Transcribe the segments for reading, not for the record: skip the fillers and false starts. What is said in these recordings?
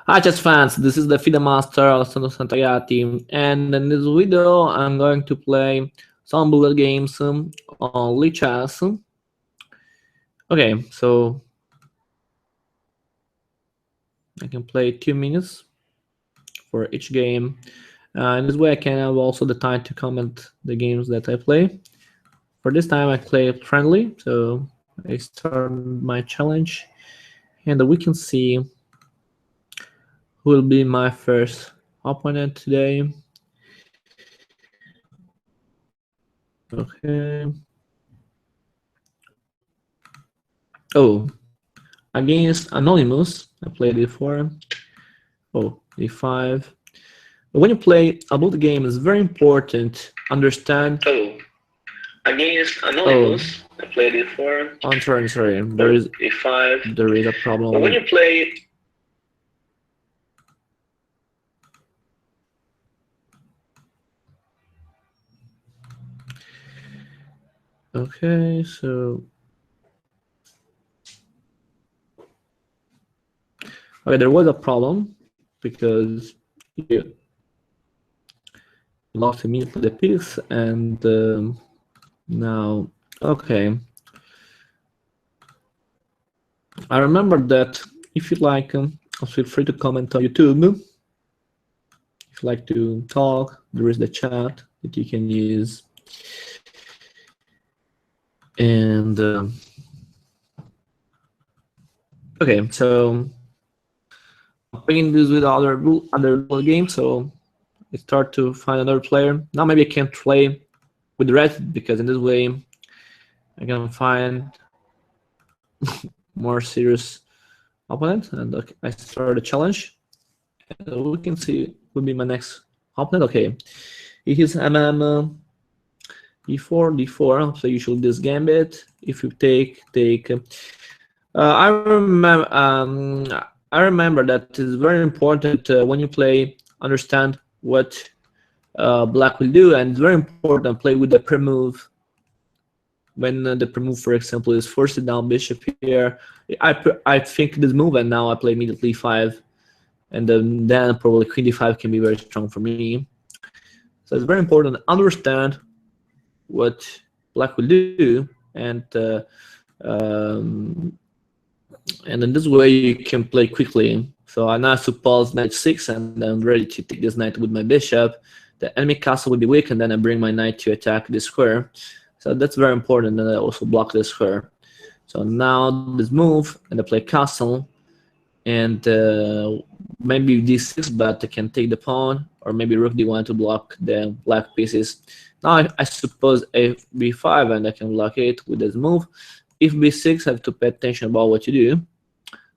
Hi chess fans, this is the FIDE master Alessandro Santagati, and in this video I'm going to play some bullet games on Lee chess. Okay, so I can play 2 minutes for each game. In this way I can have also the time to comment the games that I play. For this time I play friendly, so I start my challenge, and we can see who will be my first opponent today. Okay. Oh, against Anonymous, I played e4. Oh, e5. When you play a board game, it's very important understand. Oh, against Anonymous, I played e4. I'm sorry. There is e5. There is a problem. When you play. Okay, so. Okay, there was a problem because you lost immediately the piece, and now, okay. I remember that if you like, feel free to comment on YouTube. If you like to talk, there is the chat that you can use. And okay, so I'm playing this with other games, so I start to find another player. Now maybe I can't play with red because in this way I can find more serious opponent, and I start a challenge. And we can see will be my next opponent. Okay, it is e4, d4. So usually this gambit. If you take. I remember that it's very important when you play, understand what black will do, and it's very important play with the pre-move. When the pre-move, for example, is forced down bishop here, I think this move, and now I play immediately 5, and then probably queen d5 can be very strong for me. So it's very important to understand what black will do, and in this way you can play quickly. So I now suppose knight 6, and I'm ready to take this knight with my bishop. The enemy castle will be weak, and then I bring my knight to attack this square. So that's very important, and I also block this square. So now this move, and I play castle, and maybe d6, but I can take the pawn, or maybe rook d1 to block the black pieces. Now I suppose if b5, and I can block it with this move. If b6, I have to pay attention about what you do.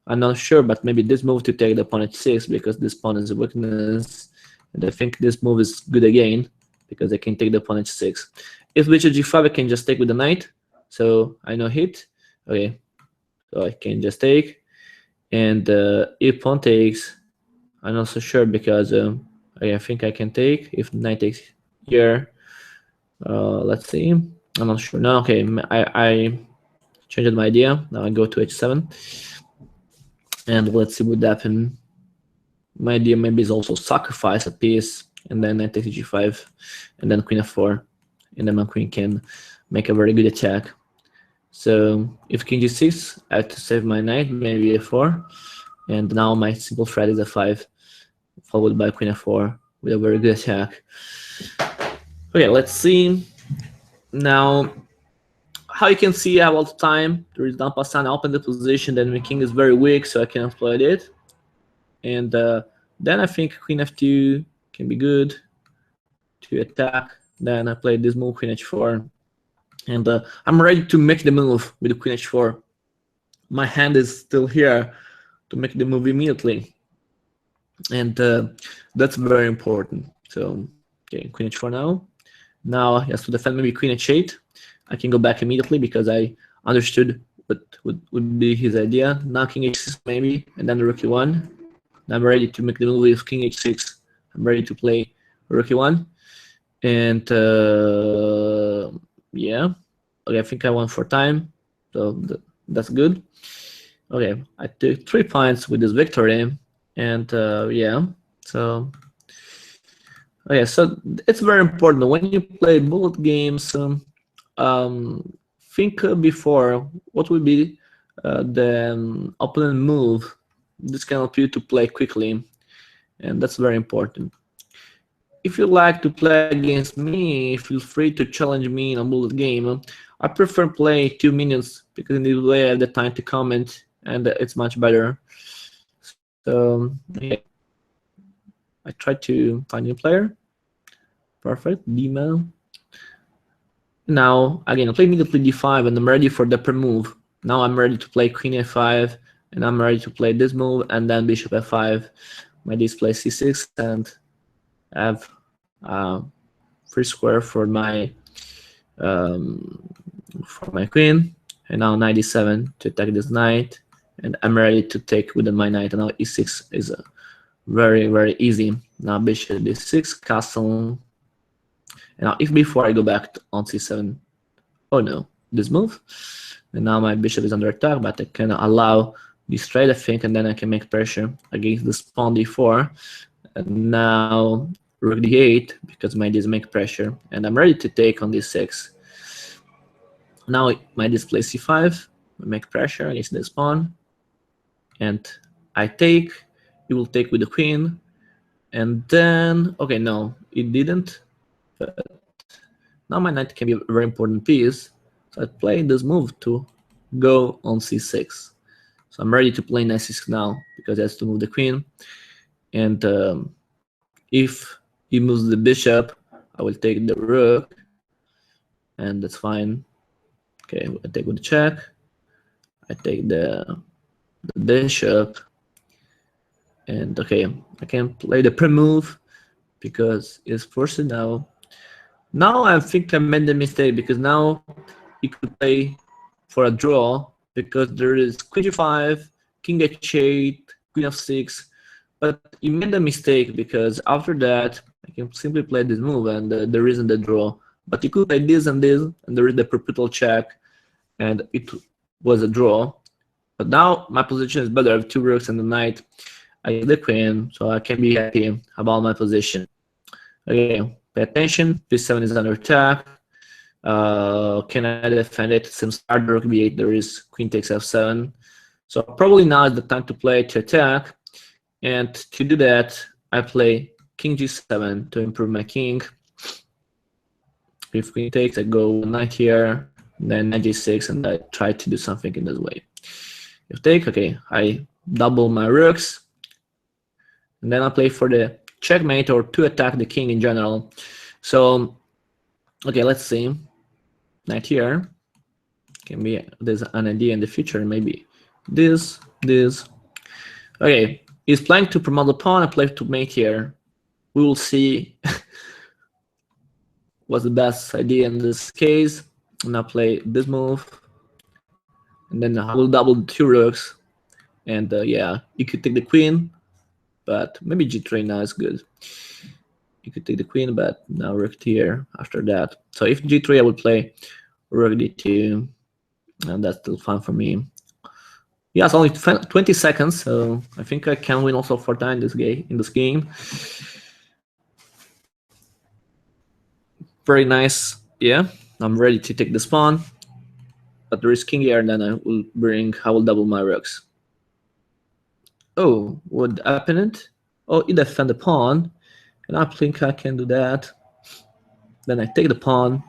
I'm not sure, but maybe this move to take the pawn at 6, because this pawn is a weakness, and I think this move is good again because I can take the pawn at 6. If bishop g5, I can just take with the knight, so I know hit. Okay, so I can just take, and if pawn takes, I'm not so sure because I think I can take if knight takes here. Let's see, I'm not sure. No, okay, I changed my idea. Now I go to h7, and let's see what happens. My idea maybe is also sacrifice a piece, and then knight takes g5, and then queen f4, and then my queen can make a very good attack. So if king g6, I have to save my knight, maybe a4, and now my simple threat is a5, followed by queen f4 with a very good attack. Okay, let's see. Now, how you can see, I have a lot of time. There is not passant open the position, then my king is very weak, so I can exploit it. And then I think queen f2 can be good to attack. Then I play this move, queen h4. And I'm ready to make the move with the queen h4. My hand is still here to make the move immediately. And that's very important. So, okay, queen h4 now. Now, yes, to defend maybe queen h8. I can go back immediately because I understood what would be his idea. Now king h6 maybe, and then rook e1. I'm ready to make the move with king h6. I'm ready to play rook e1. And yeah, okay, I think I won for time, so that's good. Okay, I took 3 points with this victory, and yeah, so okay, so it's very important when you play bullet games. Think before what would be the opponent move. This can help you to play quickly, and that's very important. If you like to play against me, feel free to challenge me in a bullet game. I prefer play 2 minutes because in this way I have the time to comment, and it's much better. So okay, I try to find a new player. Perfect, Dima. Now again, I play immediately d5, and I'm ready for the pre-move. Now I'm ready to play queen a5, and I'm ready to play this move, and then bishop f5. My display c6, and I have free square for my queen, and now knight e7 to attack this knight, and I'm ready to take with my knight. And now e6 is very easy. Now bishop d6, castle. And now if before I go back on c7, oh no, this move, and now my bishop is under attack, but I can allow this trade, I think, and then I can make pressure against this pawn d4. And now rook d8 because my d make pressure, and I'm ready to take on d6. Now my display c5, we make pressure against this pawn, and I take. It will take with the queen, and then okay, no, it didn't. But now my knight can be a very important piece, so I play this move to go on c6. So I'm ready to play knight c6 now because it has to move the queen, and if he moves the bishop, I will take the rook, and that's fine. Okay, I take with the check. I take the bishop, and okay, I can play the pre-move because it's forced now. Now I think I made the mistake because now you could play for a draw because there is queen g5, king h8, queen f6, but you made a mistake because after that I can simply play this move and there isn't the draw. But you could play this, and there is the perpetual check, and it was a draw. But now my position is better. I have 2 rooks and the knight against the queen, so I can be happy about my position. Okay, pay attention. b7 is under attack. Can I defend it? Since hard rook b8, there is queen takes f7. So probably now is the time to play to attack. And to do that, I play king g7 to improve my king. If queen takes, I go knight here, then knight g6, and I try to do something in this way. If take, okay, I double my rooks, and then I play for the checkmate or to attack the king in general. So, okay, let's see. Knight here. Can be there's an idea in the future, maybe this. Okay, he's planning to promote the pawn. I play to mate here. We will see what's the best idea in this case. And I play this move, and then I will double 2 rooks. And yeah, you could take the queen, but maybe g3 now is good. You could take the queen, but now rook here after that. So if g3, I would play rook d2, and that's still fine for me. Yeah, it's only 20 seconds, so I think I can win also for time in this game. Very nice. Yeah, I'm ready to take this pawn, but there is king here, and then I will double my rooks. Oh, what happened? Oh, he defend the pawn, and I think I can do that. Then I take the pawn,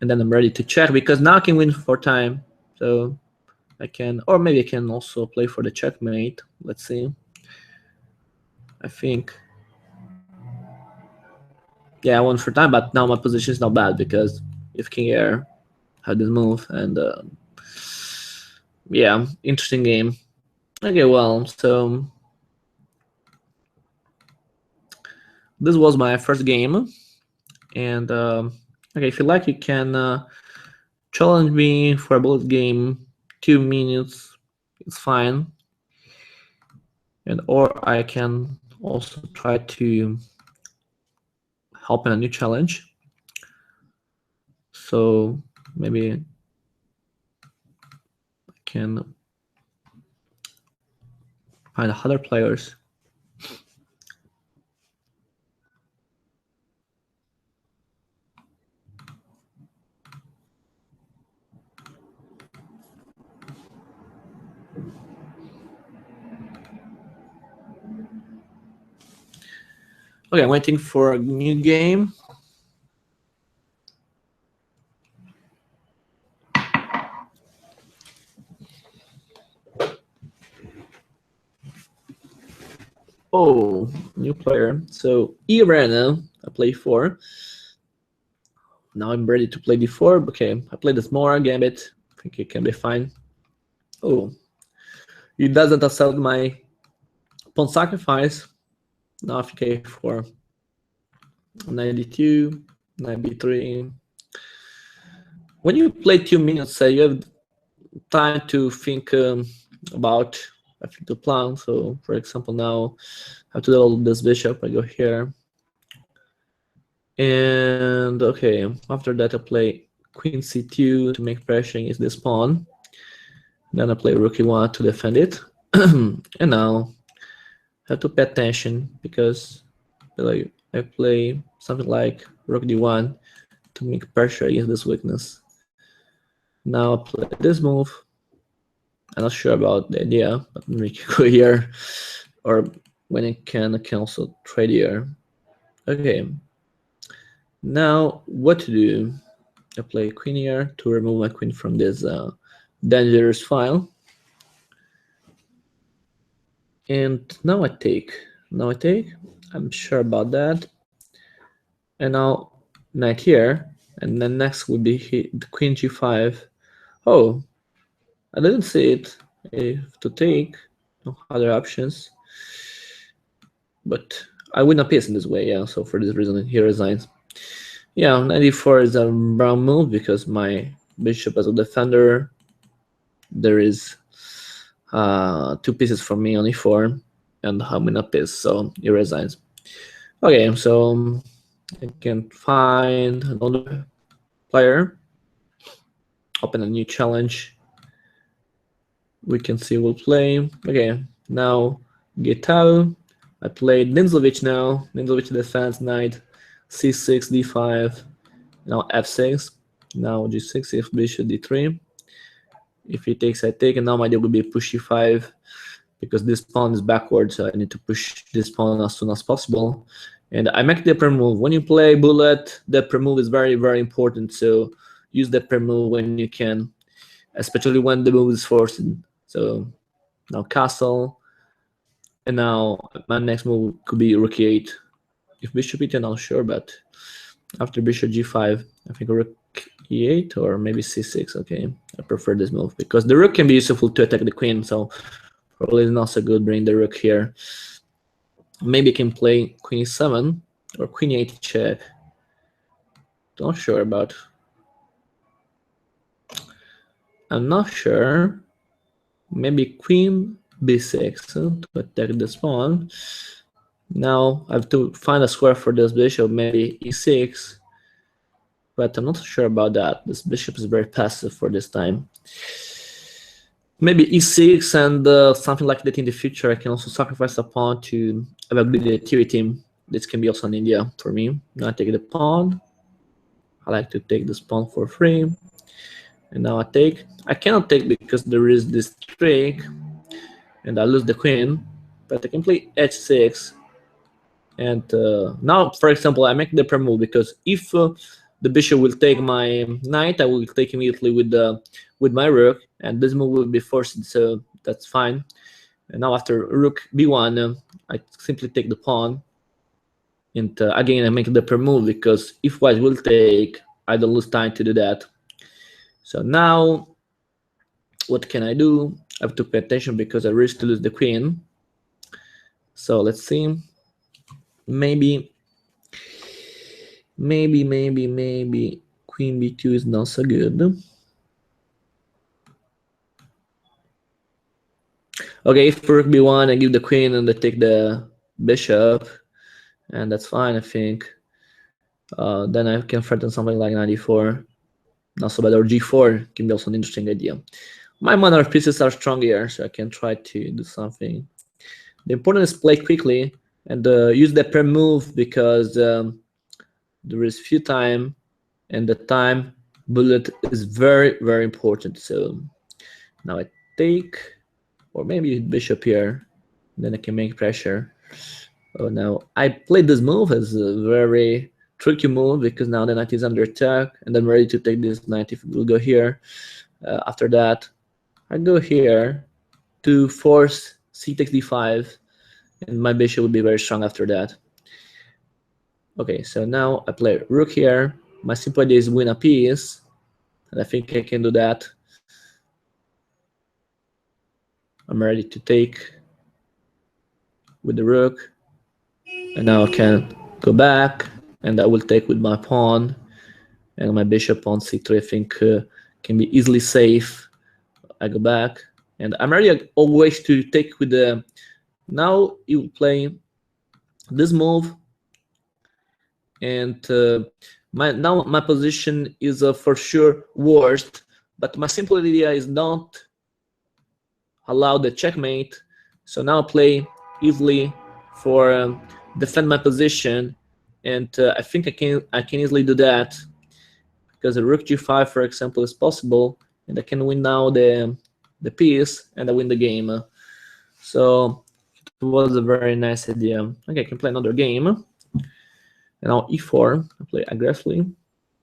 and then I'm ready to check because now I can win for time. So I can, or maybe I can also play for the checkmate. Let's see. I think, yeah, I won for time, but now my position is not bad because if king here had this move, and yeah, interesting game. Okay, well, so this was my first game, and okay, if you like, you can challenge me for a bullet game, 2 minutes, it's fine, and or I can also try to help in a new challenge. So maybe I can find other players. Okay, I'm waiting for a new game. Oh, new player. So Irena, I play 4. Now I'm ready to play d4. Okay, I play this more gambit. I think it can be fine. Oh, he doesn't accept my pawn sacrifice. Now k4. 92, 93. When you play 2 minutes, you have time to think about the plan. So, for example, now I have to develop this bishop. I go here. And okay, after that I play queen c2 to make pressure against this pawn. Then I play rook e1 to defend it. And now I have to pay attention because like I play something like rook d1 to make pressure against this weakness. Now I play this move. I'm not sure about the idea, but we can go here, or when I can also trade here. Okay. Now what to do? I play queen here to remove my queen from this dangerous file. And now I take. I'm sure about that. And now knight here, and then next would be the queen g5. Oh, I didn't see it. I have to take no other options. But I win a piece in this way, yeah. So for this reason, he resigns. Yeah, 94 is a brown move because my bishop as a defender. There is 2 pieces from me, only 4, and I win a piece, so he resigns. Okay, so I can find another player, open a new challenge. We can see we'll play. Okay, now Getao. I played Ninzovich now. Ninzovich defense, knight c6, d5, now f6, now g6, if bishop d3. If he takes, I take, and now my idea will be push e5 because this pawn is backwards, so I need to push this pawn as soon as possible. And I make the per move. When you play bullet, the per move is very, very important. So use the per move when you can, especially when the move is forced. So now castle, and now my next move could be rook e8. If bishop e10, I'm not sure, but after bishop g5, I think rook e8 or maybe c6. Okay, I prefer this move because the rook can be useful to attack the queen. So probably it's not so good bring the rook here. Maybe I can play queen e7 or queen e8 check. Not sure about. I'm not sure. Maybe queen b6 to attack this pawn. Now I have to find a square for this bishop, maybe e6. But I'm not sure about that. This bishop is very passive for this time. Maybe e6 and something like that in the future. I can also sacrifice a pawn to have a good activity. This can be also an idea for me. Now I take the pawn. I like to take this pawn for free. And now I take. I cannot take because there is this trick. And I lose the queen. But I can play h6. And now, for example, I make the per move because if the bishop will take my knight, I will take immediately with my rook, and this move will be forced, so that's fine. And now after rook b1, I simply take the pawn, and again I make the per move because if white will take, I don't lose time to do that. So now, what can I do? I have to pay attention because I risk to lose the queen. So let's see. Maybe queen b2 is not so good. Okay, if rook b1, I give the queen and I take the bishop, and that's fine, I think. Then I can threaten something like 94. Not so bad, or g4 can be also an interesting idea. My minor pieces are strong here, so I can try to do something. The important is play quickly and use the per move, because there is few time, and the time bullet is very, very important. So now I take, or maybe bishop here, then I can make pressure. Oh, now I played this move as a very tricky move, because now the knight is under attack, and I'm ready to take this knight if it will go here. After that, I go here to force c takes d5, and my bishop would be very strong after that. Okay, so now I play rook here. My simple idea is win a piece, and I think I can do that. I'm ready to take with the rook, and now I can go back, and I will take with my pawn, and my bishop on c3 I think can be easily safe. I go back, and I'm ready always to take with the. Now you play this move, and my position is for sure worst, but my simple idea is not allow the checkmate. So now play easily for defend my position, and I think I can easily do that, because a rook g5, for example, is possible, and I can win now the piece, and I win the game. So it was a very nice idea. Okay, I can play another game. And now e4, I play aggressively.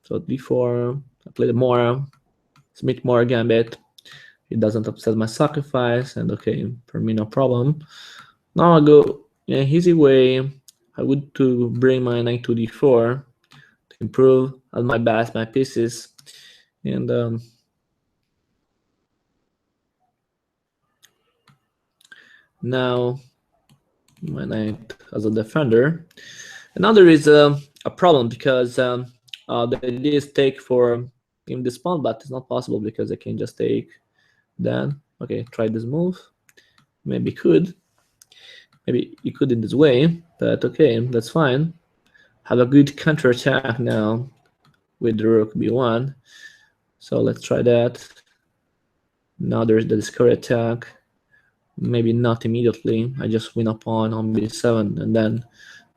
So d4, I play the more Smith more gambit. It doesn't upset my sacrifice, and okay, for me no problem. Now I go in an easy way. I would to bring my knight to d4 to improve at my best my pieces, and now my knight as a defender. And now there is a problem, because the idea is take for in this pawn, but it's not possible because I can just take. Then okay, try this move. Maybe you could in this way, but okay, that's fine. Have a good counter attack now with the rook b1. So let's try that. Now there's the discovery attack. Maybe not immediately. I just win a pawn on b7, and then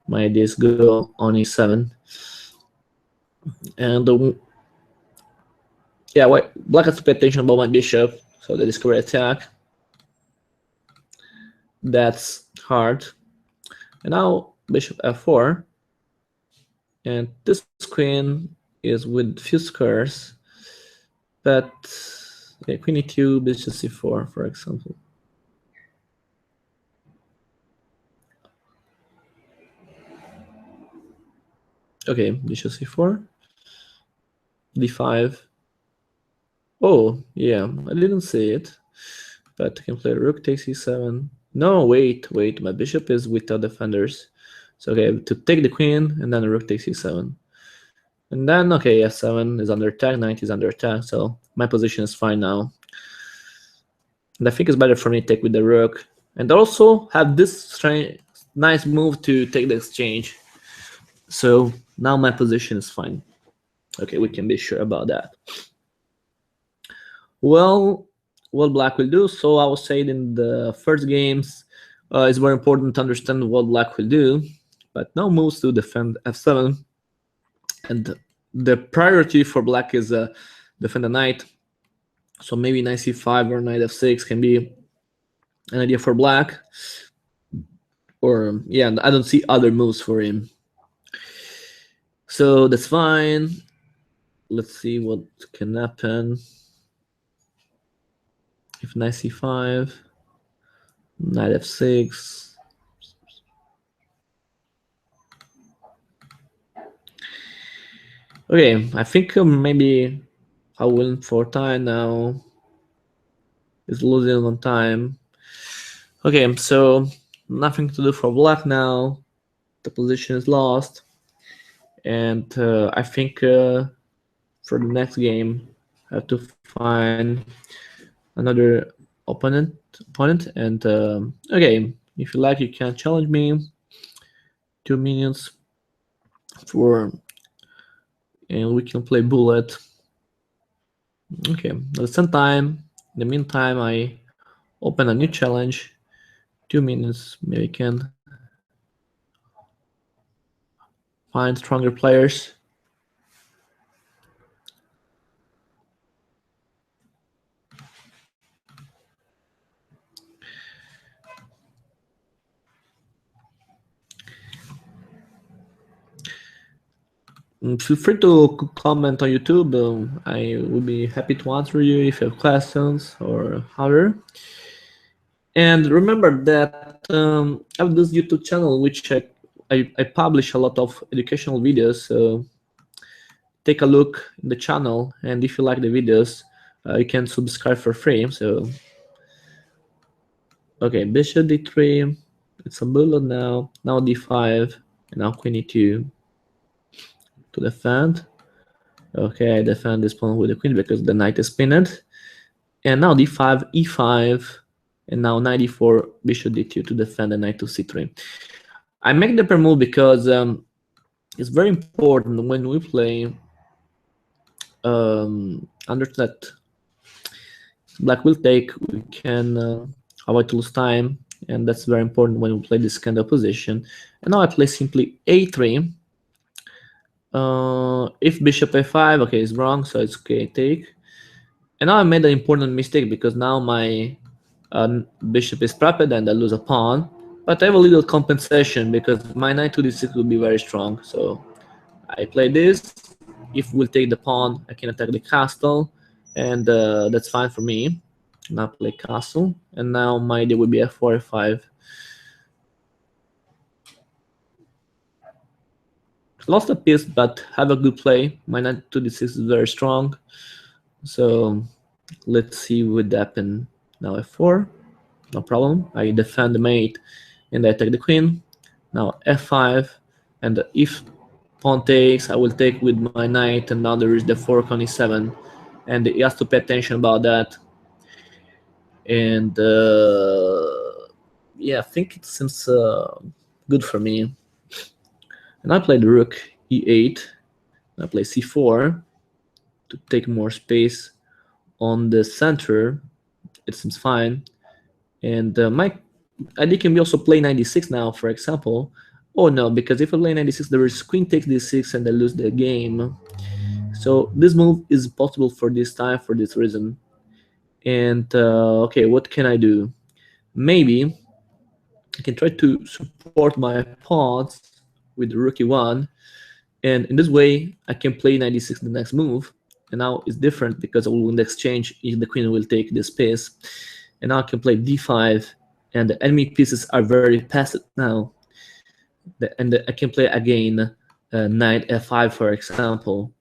my idea is go on e7. And yeah, black has to pay attention about my bishop. So the discovery attack. That's hard. And now bishop f4. And this queen is with few squares. But yeah, queen e2, bishop c4, for example. Okay, bishop c4. d5. Oh, yeah, I didn't see it. But I can play rook takes e7. No, wait, my bishop is without defenders. So okay, to take the queen, and then rook takes e7. And then, okay, f7 is under attack, knight is under attack, so my position is fine now. And I think it's better for me to take with the rook. And also have this nice move to take the exchange. So now my position is fine. Okay, we can be sure about that. Well, what black will do. So I was saying in the first games, it's very important to understand what black will do. But now moves to defend f7. And the priority for black is defend the knight. So maybe knight c5 or knight f6 can be an idea for black. Or yeah, I don't see other moves for him. So that's fine. Let's see what can happen. If knight c5, knight f6. Okay, I think maybe I win for time now. It's losing on time. Okay, so nothing to do for black now. The position is lost. And I think for the next game, I have to find another opponent. And okay, if you like, you can challenge me. 2 minutes and we can play bullet. Okay, at the same time, in the meantime, I open a new challenge 2 minutes. Maybe can find stronger players. Feel free to comment on YouTube. I will be happy to answer you if you have questions or other. And remember that I have this YouTube channel which I publish a lot of educational videos. So take a look in the channel, and if you like the videos, you can subscribe for free. So okay, bishop d3. It's a bullet now. Now d5, and now queen e2 to defend. Okay, I defend this pawn with the queen because the knight is pinned. And now d5, e5, and now knight e4, bishop d2 to defend the knight to c3. I make the pair move because it's very important when we play under that black will take, we can avoid to lose time, and that's very important when we play this kind of position. And now I play simply a3. If bishop a5, okay, it's wrong, so it's okay, take. And now I made an important mistake because now my bishop is trapped and I lose a pawn. But I have a little compensation because my knight to d6 will be very strong. So I play this. If we'll take the pawn, I can attack the castle, and that's fine for me. Now play castle, and now my idea would be f4, f5. Lost a piece, but have a good play. My knight to d6 is very strong. So let's see what would happen. Now f4, no problem. I defend the mate, and I attack the queen. Now f5, and if pawn takes, I will take with my knight, and now there is the fork on e7, and he has to pay attention about that. And yeah, I think it seems good for me. And I played rook e8. I play c4 to take more space on the center. It seems fine. And my idea can be also play 96 now, for example. Oh no, because if I play 96, there is queen takes d6 and I lose the game. So this move is possible for this time for this reason. And okay, what can I do? Maybe I can try to support my pawns with rook e1, and in this way I can play 96 the next move. And now it's different because I will win the exchange if the queen will take this piece. And now I can play d5, and the enemy pieces are very passive now. And I can play again knight f5, for example.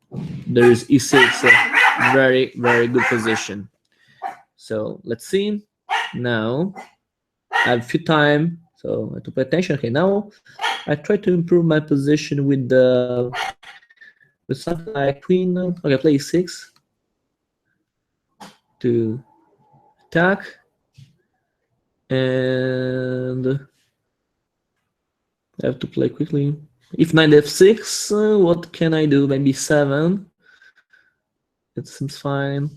There is e6, very, very good position. So let's see. Now I have few time, so I have to pay attention. Okay, now I try to improve my position with something like queen. Okay, play e6 to attack, and I have to play quickly. If knight f6, what can I do? Maybe 7. It seems fine.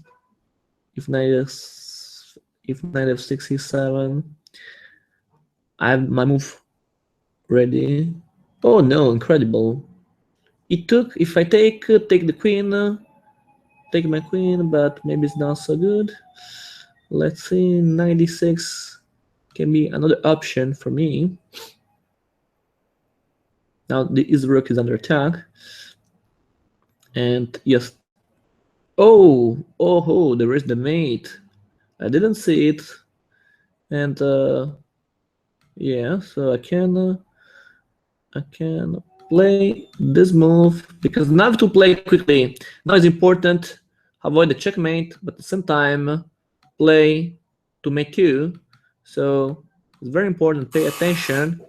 If knight f6 e7, I have my move ready. Oh no, incredible! It took. If I take the queen, take my queen, but maybe it's not so good. Let's see, 96 can be another option for me. Now this rook is under attack, and yes. Oh, there is the mate. I didn't see it, and yeah, so I can play this move because now I have to play quickly. Now it's important avoid the checkmate, but at the same time play to make two. So it's very important. Pay attention.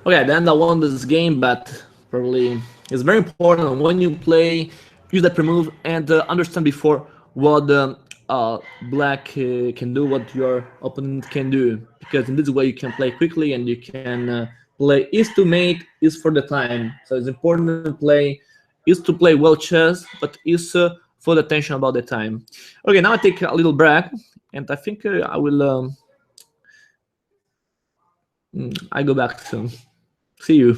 Okay, then I won this game, but probably it's very important when you play, use that pre-move and understand before what black can do, what your opponent can do, because in this way you can play quickly and you can play is to mate is for the time. So it's important to play is to play well chess, but is for the attention about the time. Okay, now I take a little break, and I think I will. I go back soon. See you.